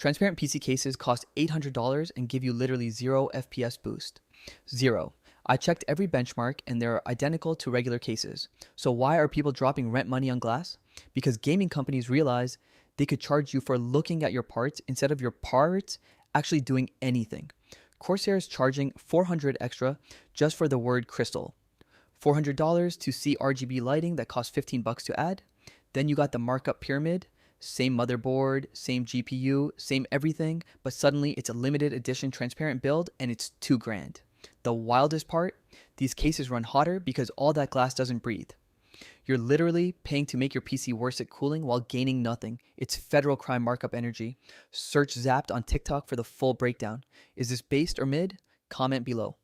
Transparent PC cases cost $800 and give you literally 0 FPS boost. 0. I checked every benchmark and they're identical to regular cases. So why are people dropping rent money on glass? Because gaming companies realize they could charge you for looking at your parts instead of your parts actually doing anything. Corsair is charging $400 extra just for the word crystal. $400 to see RGB lighting that costs $15 to add. Then you got the markup pyramid, same motherboard, same GPU, same everything, but suddenly it's a limited edition transparent build and it's $2,000. The wildest part, these cases run hotter because all that glass doesn't breathe. You're literally paying to make your PC worse at cooling while gaining nothing. It's federal crime markup energy. Search Zapped on TikTok for the full breakdown. Is this based or mid? Comment below.